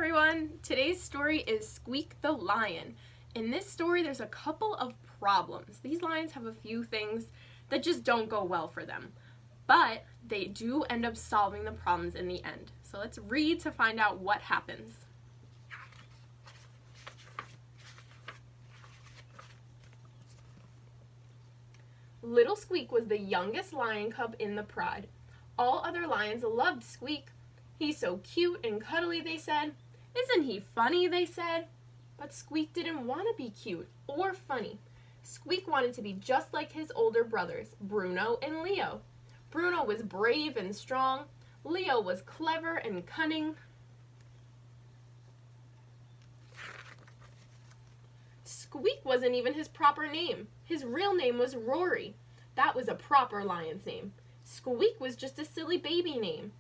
everyone! Today's story is Squeak the Lion. In this story, there's a couple of problems. These lions have a few things that just don't go well for them, but they do end up solving the problems in the end. So let's read to find out what happens. Little Squeak was the youngest lion cub in the pride. All other lions loved Squeak. He's so cute and cuddly, they said. Isn't he funny, they said. But Squeak didn't want to be cute or funny. Squeak wanted to be just like his older brothers, Bruno and Leo. Bruno was brave and strong. Leo was clever and cunning. Squeak wasn't even his proper name. His real name was Rory. That was a proper lion's name. Squeak was just a silly baby name.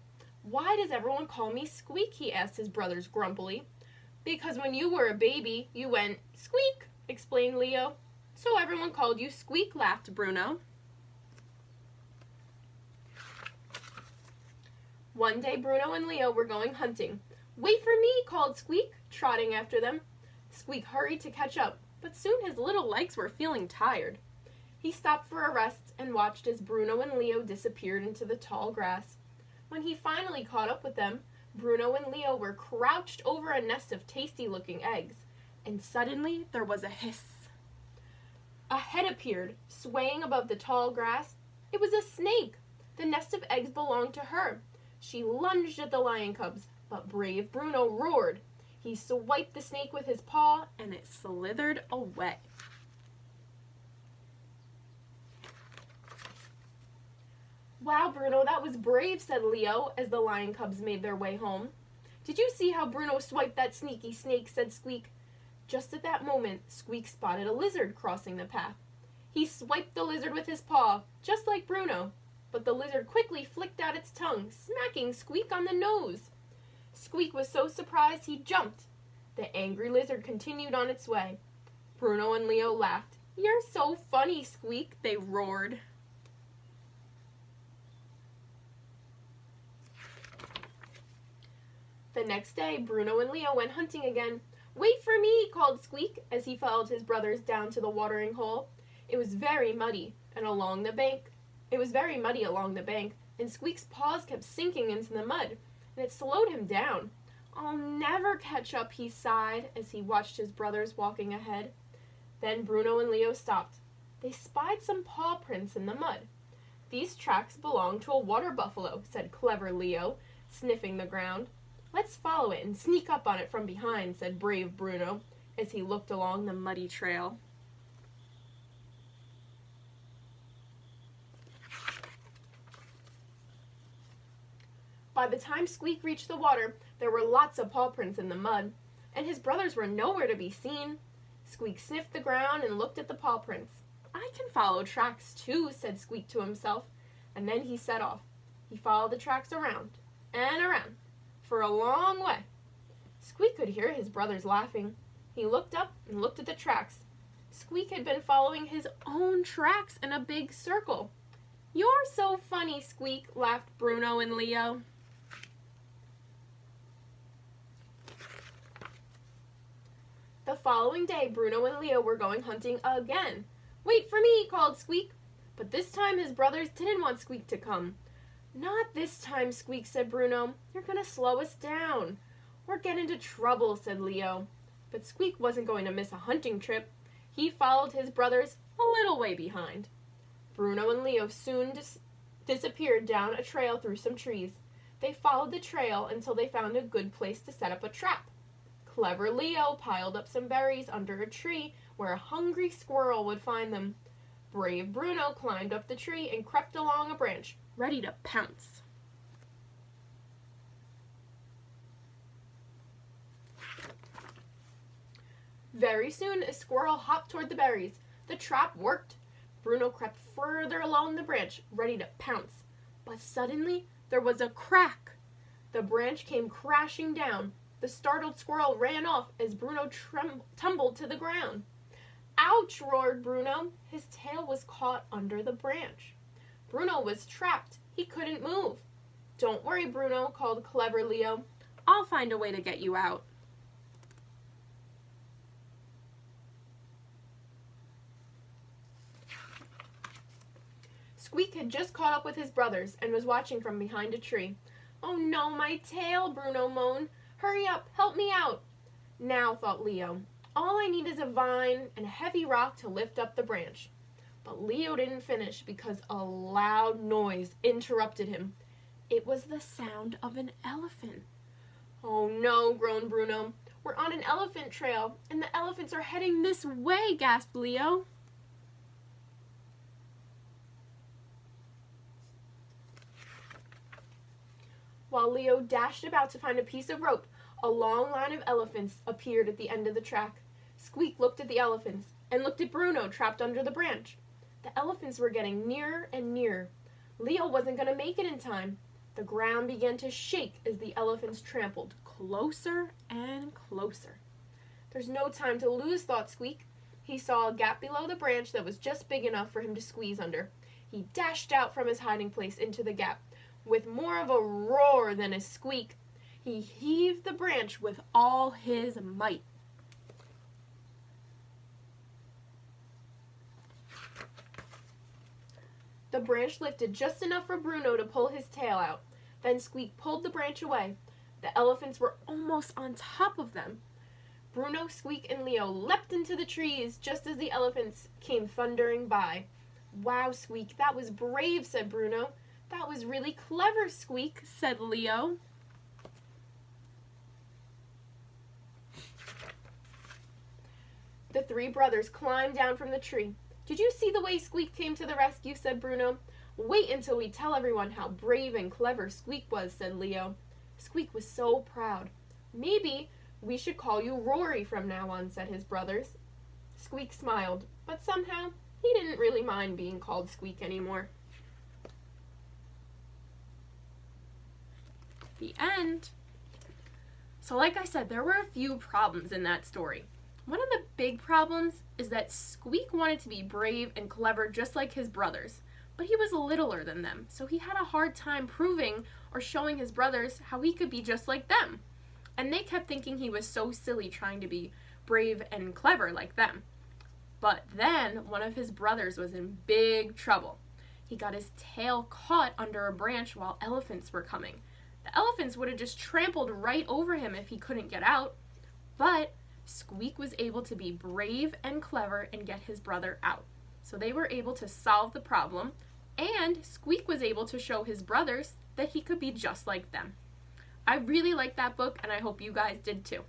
"Why does everyone call me Squeak?" he asked his brothers grumpily. "Because when you were a baby, you went squeak," explained Leo. "So everyone called you Squeak," laughed Bruno. One day Bruno and Leo were going hunting. "Wait for me," called Squeak, trotting after them. Squeak hurried to catch up, but soon his little legs were feeling tired. He stopped for a rest and watched as Bruno and Leo disappeared into the tall grass. When he finally caught up with them, Bruno and Leo were crouched over a nest of tasty-looking eggs, and suddenly there was a hiss. A head appeared, swaying above the tall grass. It was a snake. The nest of eggs belonged to her. She lunged at the lion cubs, but brave Bruno roared. He swiped the snake with his paw, and it slithered away. "Wow, Bruno, that was brave," said Leo as the lion cubs made their way home. "Did you see how Bruno swiped that sneaky snake?" said Squeak. Just at that moment, Squeak spotted a lizard crossing the path. He swiped the lizard with his paw, just like Bruno, but the lizard quickly flicked out its tongue, smacking Squeak on the nose. Squeak was so surprised he jumped. The angry lizard continued on its way. Bruno and Leo laughed. "You're so funny, Squeak," they roared. The next day, Bruno and Leo went hunting again. "Wait for me," called Squeak as he followed his brothers down to the watering hole. It was very muddy along the bank, and Squeak's paws kept sinking into the mud, and it slowed him down. "I'll never catch up," he sighed as he watched his brothers walking ahead. Then Bruno and Leo stopped. They spied some paw prints in the mud. "These tracks belong to a water buffalo," said clever Leo, sniffing the ground. "Let's follow it and sneak up on it from behind," said brave Bruno as he looked along the muddy trail. By the time Squeak reached the water, there were lots of paw prints in the mud, and his brothers were nowhere to be seen. Squeak sniffed the ground and looked at the paw prints. "I can follow tracks too," said Squeak to himself, and then he set off. He followed the tracks around and around for a long way. Squeak could hear his brothers laughing. He looked up and looked at the tracks. Squeak had been following his own tracks in a big circle. "You're so funny, Squeak," laughed Bruno and Leo. The following day, Bruno and Leo were going hunting again. "Wait for me," called Squeak. But this time his brothers didn't want Squeak to come. "Not this time, Squeak," said Bruno. "You're going to slow us down." "We're getting into trouble," said Leo. But Squeak wasn't going to miss a hunting trip. He followed his brothers a little way behind. Bruno and Leo soon disappeared down a trail through some trees. They followed the trail until they found a good place to set up a trap. Clever Leo piled up some berries under a tree where a hungry squirrel would find them. Brave Bruno climbed up the tree and crept along a branch, ready to pounce. Very soon, a squirrel hopped toward the berries. The trap worked. Bruno crept further along the branch, ready to pounce. But suddenly, there was a crack. The branch came crashing down. The startled squirrel ran off as Bruno tumbled to the ground. "Ouch!" roared Bruno. His tail was caught under the branch. Bruno was trapped. He couldn't move. "Don't worry, Bruno," called clever Leo. "I'll find a way to get you out." Squeak had just caught up with his brothers and was watching from behind a tree. "Oh no, my tail," Bruno moaned. "Hurry up, help me out." Now, thought Leo, all I need is a vine and a heavy rock to lift up the branch. But Leo didn't finish because a loud noise interrupted him. It was the sound of an elephant. "Oh no," groaned Bruno. "We're on an elephant trail, and the elephants are heading this way," gasped Leo. While Leo dashed about to find a piece of rope, a long line of elephants appeared at the end of the track. Squeak looked at the elephants and looked at Bruno trapped under the branch. The elephants were getting nearer and nearer. Leo wasn't going to make it in time. The ground began to shake as the elephants trampled closer and closer. "There's no time to lose," thought Squeak. He saw a gap below the branch that was just big enough for him to squeeze under. He dashed out from his hiding place into the gap. With more of a roar than a squeak, he heaved the branch with all his might. The branch lifted just enough for Bruno to pull his tail out. Then Squeak pulled the branch away. The elephants were almost on top of them. Bruno, Squeak, and Leo leapt into the trees just as the elephants came thundering by. "Wow, Squeak, that was brave," said Bruno. "That was really clever, Squeak," said Leo. The three brothers climbed down from the tree. "Did you see the way Squeak came to the rescue?" said Bruno. "Wait until we tell everyone how brave and clever Squeak was," said Leo. Squeak was so proud. "Maybe we should call you Rory from now on," said his brothers. Squeak smiled, but somehow he didn't really mind being called Squeak anymore. The end. So like I said, there were a few problems in that story. One of the big problems is that Squeak wanted to be brave and clever just like his brothers, but he was littler than them, so he had a hard time proving or showing his brothers how he could be just like them. And they kept thinking he was so silly trying to be brave and clever like them. But then one of his brothers was in big trouble. He got his tail caught under a branch while elephants were coming. The elephants would have just trampled right over him if he couldn't get out. But Squeak was able to be brave and clever and get his brother out. So they were able to solve the problem, and Squeak was able to show his brothers that he could be just like them. I really liked that book, and I hope you guys did too.